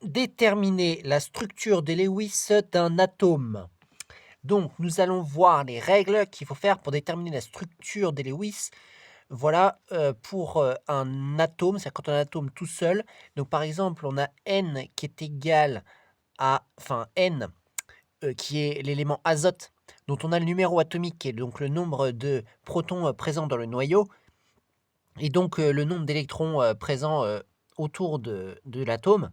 Déterminer la structure de Lewis d'un atome. Donc, nous allons voir les règles qu'il faut faire pour déterminer la structure de Lewis. Voilà, pour, un atome, c'est-à-dire quand on a un atome tout seul. Donc, par exemple, on a N qui est égal à enfin N, qui est l'élément azote, dont on a le numéro atomique qui est donc le nombre de protons, présents dans le noyau et donc le nombre d'électrons, présents, autour de l'atome.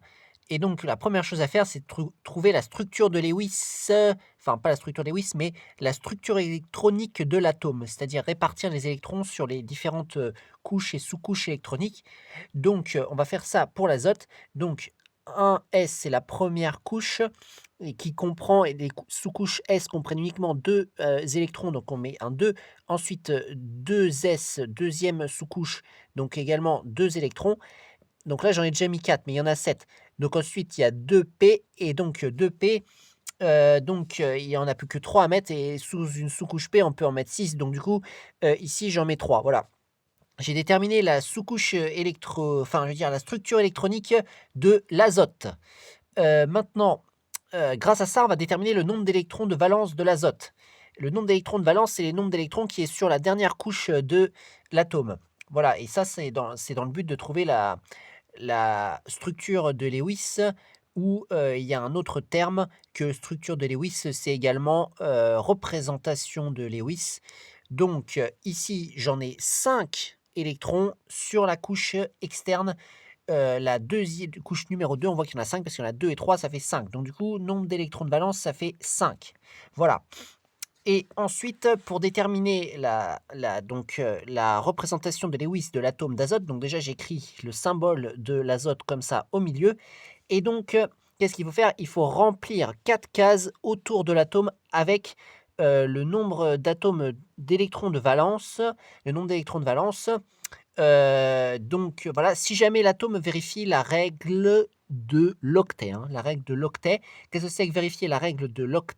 Et donc la première chose à faire, c'est de trouver la structure de Lewis, enfin pas la structure de Lewis, mais la structure électronique de l'atome, c'est-à-dire répartir les électrons sur les différentes, couches et sous-couches électroniques. Donc on va faire ça pour l'azote. Donc 1s, c'est la première couche et qui comprend et les sous-couches S comprennent uniquement 2 électrons, donc on met un 2. Ensuite, 2s, deuxième sous-couche, donc également 2 électrons. Donc là, j'en ai déjà mis 4, mais il y en a 7. Donc ensuite, il y a 2p et donc 2p, il y en a plus que 3 à mettre et sous une sous-couche P, on peut en mettre 6. Donc du coup, ici, j'en mets 3, voilà. J'ai déterminé la sous-couche, enfin, je veux dire la structure électronique de l'azote. Maintenant, grâce à ça, on va déterminer le nombre d'électrons de valence de l'azote. Le nombre d'électrons de valence, c'est le nombre d'électrons qui est sur la dernière couche, de l'atome. Voilà, et ça, c'est dans le but de trouver la structure de Lewis, ou il y a un autre terme que structure de Lewis, c'est également, représentation de Lewis. Donc ici, j'en ai 5 électrons sur la couche externe. La deuxième couche numéro 2, on voit qu'il y en a 5 parce qu'il y en a 2 et 3, ça fait 5. Donc du coup, nombre d'électrons de valence, ça fait 5. Voilà. Et ensuite, pour déterminer la représentation de Lewis de l'atome d'azote, donc déjà j'écris le symbole de l'azote comme ça au milieu. Et donc, qu'est-ce qu'il faut faire? Il faut remplir 4 cases autour de l'atome avec le nombre d'atomes d'électrons de valence, le nombre d'électrons de valence. Donc voilà, si jamais l'atome vérifie la règle de l'octet, hein, la règle de l'octet. Qu'est-ce que c'est que vérifier la règle de l'octet?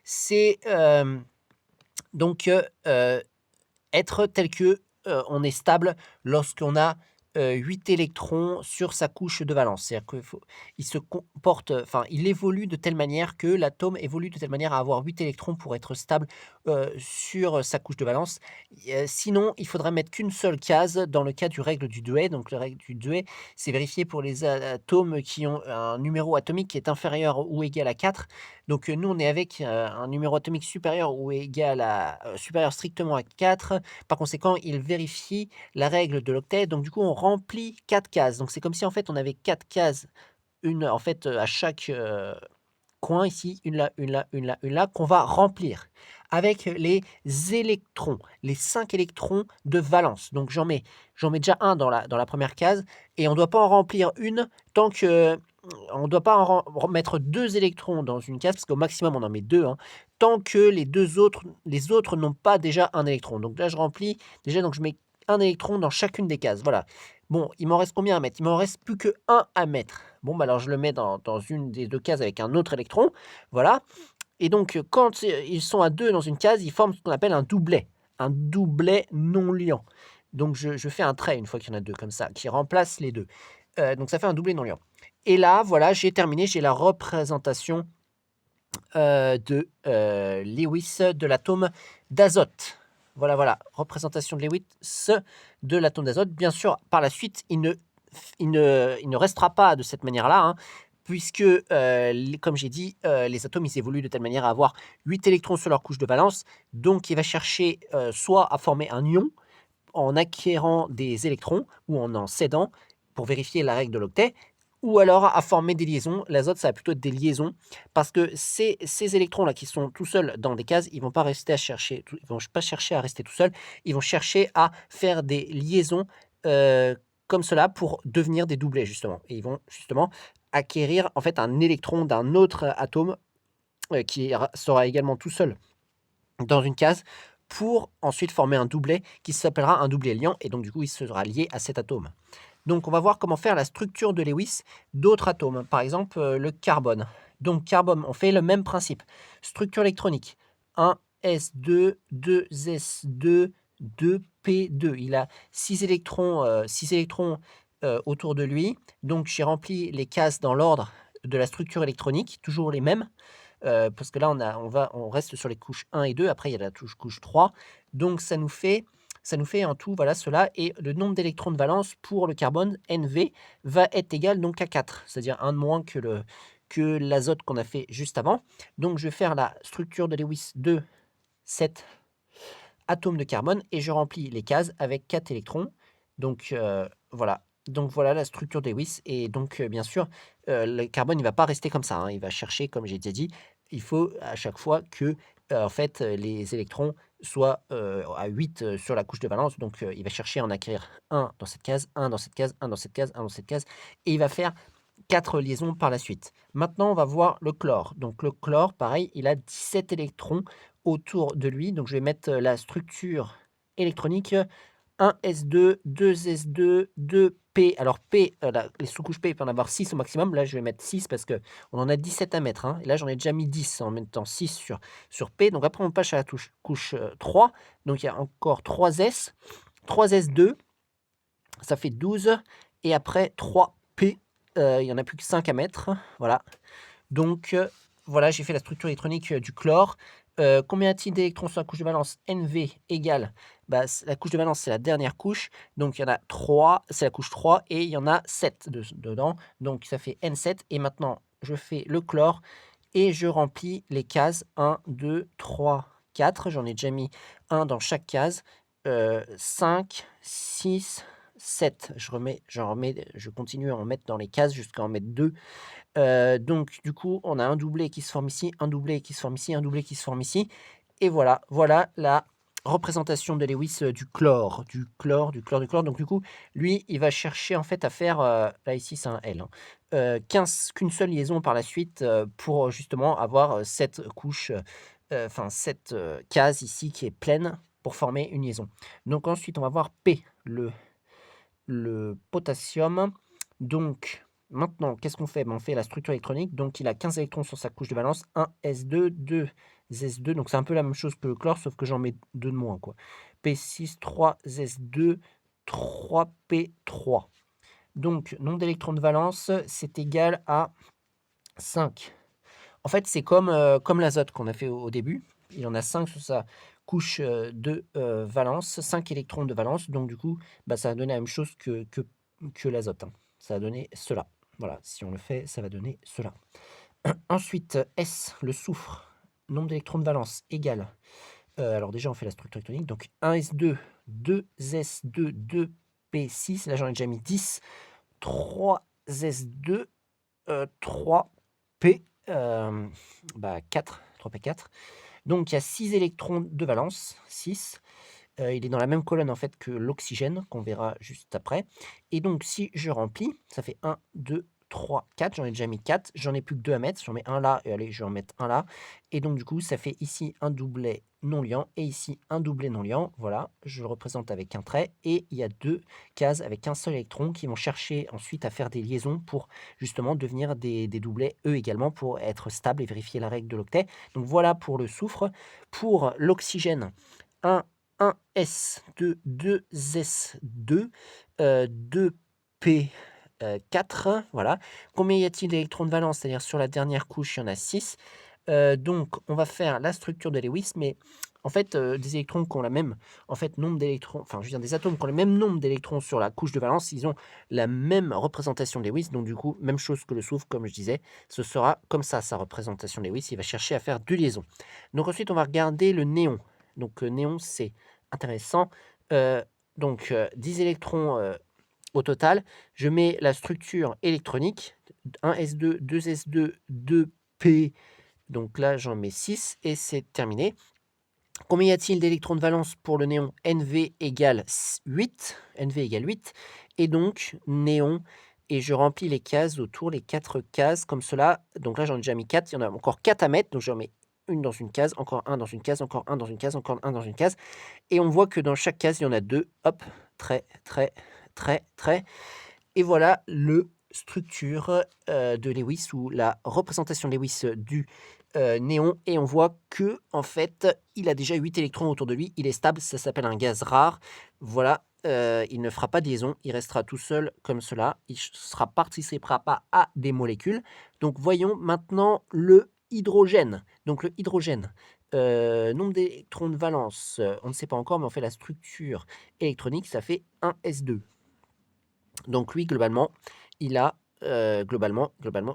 C'est, donc être tel que, on est stable lorsqu'on a, 8 électrons sur sa couche de valence. C'est-à-dire qu'il se comporte, enfin, il évolue de telle manière que l'atome évolue de telle manière à avoir 8 électrons pour être stable, sur sa couche de valence. Sinon, il faudrait mettre qu'une seule case dans le cas du règle du Dewey. Donc la règle du Dewey, c'est vérifié pour les atomes qui ont un numéro atomique qui est inférieur ou égal à 4. Donc nous, on est avec, un numéro atomique supérieur ou égal à, supérieur strictement à 4. Par conséquent, il vérifie la règle de l'octet. Donc du coup, on remplit 4 cases. Donc c'est comme si en fait on avait 4 cases, une en fait, à chaque, coin ici, une là, une là, une là, une là, qu'on va remplir avec les électrons, les 5 électrons de valence. Donc j'en mets déjà un dans la première case et on ne doit pas en remplir une tant que on ne doit pas en mettre 2 électrons dans une case parce qu'au maximum on en met 2, hein, tant que les autres n'ont pas déjà un électron. Donc là je remplis déjà, donc je mets un électron dans chacune des cases, voilà. Bon, il m'en reste combien à mettre? Il m'en reste plus que 1 à mettre. Bon, bah, alors je le mets dans une des 2 cases avec un autre électron, voilà. Et donc, quand, ils sont à 2 dans une case, ils forment ce qu'on appelle un doublet non liant. Donc je fais un trait une fois qu'il y en a 2 comme ça, qui remplacent les 2. Donc ça fait un doublet non liant. Et là, voilà, j'ai terminé, j'ai la représentation, de, Lewis de l'atome d'azote. Voilà, voilà, représentation de Lewis de l'atome d'azote. Bien sûr, par la suite, il ne restera pas de cette manière-là, hein, puisque, comme j'ai dit, les atomes, ils évoluent de telle manière à avoir 8 électrons sur leur couche de valence. Donc il va chercher, soit à former un ion en acquérant des électrons ou en cédant pour vérifier la règle de l'octet, ou alors à former des liaisons. L'azote, ça va plutôt être des liaisons parce que ces électrons-là qui sont tout seuls dans des cases, ils vont pas chercher à rester tout seuls. Ils vont chercher à faire des liaisons, comme cela pour devenir des doublets justement. Et ils vont justement acquérir en fait un électron d'un autre atome, qui sera également tout seul dans une case pour ensuite former un doublet qui s'appellera un doublet liant et donc du coup il sera lié à cet atome. Donc on va voir comment faire la structure de Lewis d'autres atomes, par exemple le carbone. Donc carbone, on fait le même principe. Structure électronique, 1s2, 2s2, 2p2. Il a 6 électrons, autour de lui. Donc j'ai rempli les cases dans l'ordre de la structure électronique, toujours les mêmes, parce que là on reste sur les couches 1 et 2, après il y a la couche 3. Donc ça nous fait en tout, voilà, cela, et le nombre d'électrons de valence pour le carbone, Nv, va être égal donc à 4, c'est-à-dire un de moins que l'azote qu'on a fait juste avant. Donc je vais faire la structure de Lewis de cet atome de carbone et je remplis les cases avec 4 électrons. Donc voilà. Donc voilà la structure de Lewis. Et donc bien sûr, le carbone, il va pas rester comme ça, hein. Il va chercher, comme j'ai déjà dit, il faut à chaque fois que en fait, les électrons soient à 8 sur la couche de valence. Donc il va chercher à en acquérir un dans cette case, un dans cette case, un dans cette case, un dans cette case. Et il va faire 4 liaisons par la suite. Maintenant, on va voir le chlore. Donc le chlore, pareil, il a 17 électrons autour de lui. Donc je vais mettre la structure électronique, 1s2, 2s2, 2p. Alors P, les sous-couches P, il peut en avoir 6 au maximum. Là, je vais mettre 6 parce qu'on en a 17 à mettre, hein. Et là, j'en ai déjà mis 10 en mettant 6 sur P. Donc après, on passe à la couche 3. Donc il y a encore 3s, 3s2, ça fait 12. Et après 3p, il n'y en a plus que 5 à mettre. Voilà. Donc voilà, j'ai fait la structure électronique du chlore. Combien a-t-il d'électrons sur la couche de valence? Nv égale, la couche de valence, c'est la dernière couche. Donc il y en a 3, c'est la couche 3, et il y en a 7 dedans. Donc ça fait N7. Et maintenant, je fais le chlore et je remplis les cases 1, 2, 3, 4. J'en ai déjà mis un dans chaque case. 5, 6, 7. Je continue à en mettre dans les cases jusqu'à en mettre 2. Donc du coup, on a un doublé qui se forme ici, un doublé qui se forme ici, un doublé qui se forme ici. Et voilà la représentation de Lewis du chlore. Donc du coup, lui, il va chercher en fait à faire, là ici c'est un L, hein, qu'une seule liaison par la suite, pour justement avoir cette couche, enfin cette case ici qui est pleine pour former une liaison. Donc ensuite, on va voir P, le potassium. Donc maintenant, qu'est-ce qu'on fait? On fait la structure électronique. Donc il a 15 électrons sur sa couche de valence, 1s2, 2s2. Donc c'est un peu la même chose que le chlore, sauf que j'en mets 2 de moins, quoi. P6, 3s2, 3p3. Donc nombre d'électrons de valence, c'est égal à 5. En fait, c'est comme l'azote qu'on a fait au début. Il en a 5 sur sa couche de valence, 5 électrons de valence. Donc du coup, ça va donner la même chose que l'azote, hein. Ça va donner cela. Voilà, si on le fait, ça va donner cela. Ensuite, S, le soufre, nombre d'électrons de valence égal. Alors déjà, on fait la structure électronique. Donc 1s2, 2s2, 2p6. Là, j'en ai déjà mis 10. 3s2, 3p, 4, 3p4. Donc il y a 6 électrons de valence, 6. Il est dans la même colonne en fait que l'oxygène, qu'on verra juste après. Et donc si je remplis, ça fait 1, 2, 3, 4. J'en ai déjà mis 4. J'en ai plus que 2 à mettre. J'en mets un là et allez, je vais en mettre un là. Et donc du coup, ça fait ici un doublet non liant et ici un doublet non liant. Voilà, je le représente avec un trait. Et il y a 2 cases avec un seul électron qui vont chercher ensuite à faire des liaisons pour justement devenir des doublets, eux également, pour être stables et vérifier la règle de l'octet. Donc voilà pour le soufre. Pour l'oxygène, 1s2, 2s2, 2p4, voilà. Combien y a-t-il d'électrons de valence? C'est-à-dire sur la dernière couche, il y en a 6. Donc on va faire la structure de Lewis, mais en fait, des électrons qui ont la même nombre d'électrons, enfin je veux dire des atomes qui ont le même nombre d'électrons sur la couche de valence, ils ont la même représentation de Lewis. Donc du coup, même chose que le soufre, comme je disais, ce sera comme ça sa représentation de Lewis. Il va chercher à faire 2 liaisons. Donc ensuite, on va regarder le néon. Donc néon, c'est intéressant. Donc 10 électrons au total. Je mets la structure électronique, 1s2, 2s2, 2p. Donc là, j'en mets 6 et c'est terminé. Combien y a-t-il d'électrons de valence pour le néon? Nv égale 8. Nv égale 8. Et donc, néon, et je remplis les cases autour, les 4 cases comme cela. Donc là, j'en ai déjà mis 4. Il y en a encore 4 à mettre. Donc j'en mets une dans une case, encore un dans une case, encore un dans une case, encore un dans une case. Et on voit que dans chaque case, il y en a 2. Hop, trait, trait, trait, trait. Et voilà le structure de Lewis, ou la représentation de Lewis du néon. Et on voit que en fait, il a déjà 8 électrons autour de lui. Il est stable, ça s'appelle un gaz rare. Voilà il ne fera pas de liaison, il restera tout seul comme cela, il ne participera pas à des molécules. Donc voyons maintenant le hydrogène. Donc le hydrogène, nombre d'électrons de valence, on ne sait pas encore, mais on fait la structure électronique, ça fait 1s2. Donc lui, globalement, il a, globalement,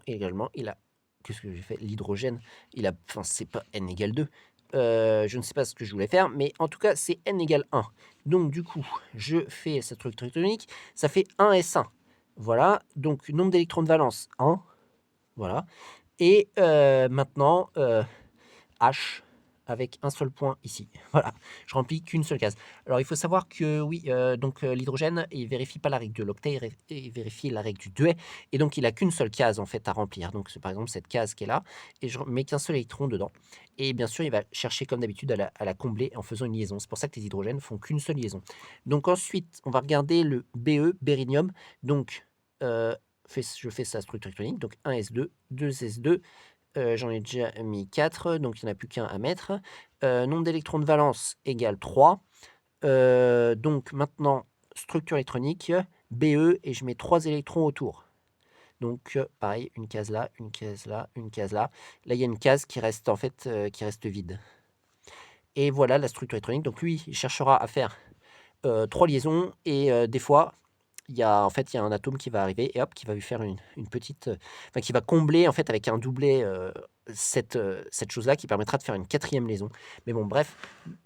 également, il a, qu'est-ce que j'ai fait? L'hydrogène, il a, enfin, c'est pas n égale 2. Je ne sais pas ce que je voulais faire, mais en tout cas, c'est n égale 1. Donc, du coup, je fais cette structure électronique, ça fait 1s1. Voilà, donc nombre d'électrons de valence, 1. Voilà. Et maintenant, H avec un seul point ici. Voilà, je remplis qu'une seule case. Alors il faut savoir que oui, l'hydrogène, il vérifie pas la règle de l'octet, il vérifie la règle du duet, et donc il a qu'une seule case en fait à remplir. Donc c'est par exemple cette case qui est là, et je mets qu'un seul électron dedans. Et bien sûr, il va chercher comme d'habitude à la combler en faisant une liaison. C'est pour ça que les hydrogènes font qu'une seule liaison. Donc ensuite, on va regarder le Be, béryllium. Donc je fais sa structure électronique, donc 1s2, 2s2. J'en ai déjà mis 4, donc il n'y en a plus qu'un à mettre. Nombre d'électrons de valence égale 3. Donc maintenant, structure électronique, Be, et je mets 3 électrons autour. Donc pareil, une case là, une case là, une case là. Là, il y a une case qui reste en fait qui reste vide. Et voilà la structure électronique. Donc lui, il cherchera à faire 3 liaisons, et des fois, il y a un atome qui va arriver et hop, qui va lui faire une petite, enfin qui va combler en fait avec un doublet cette chose-là qui permettra de faire une 4e liaison. Mais bon, bref,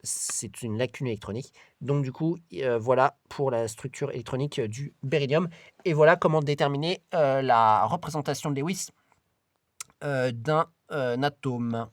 c'est une lacune électronique. Donc du coup, voilà pour la structure électronique du béryllium. Et voilà comment déterminer la représentation de Lewis d'un atome.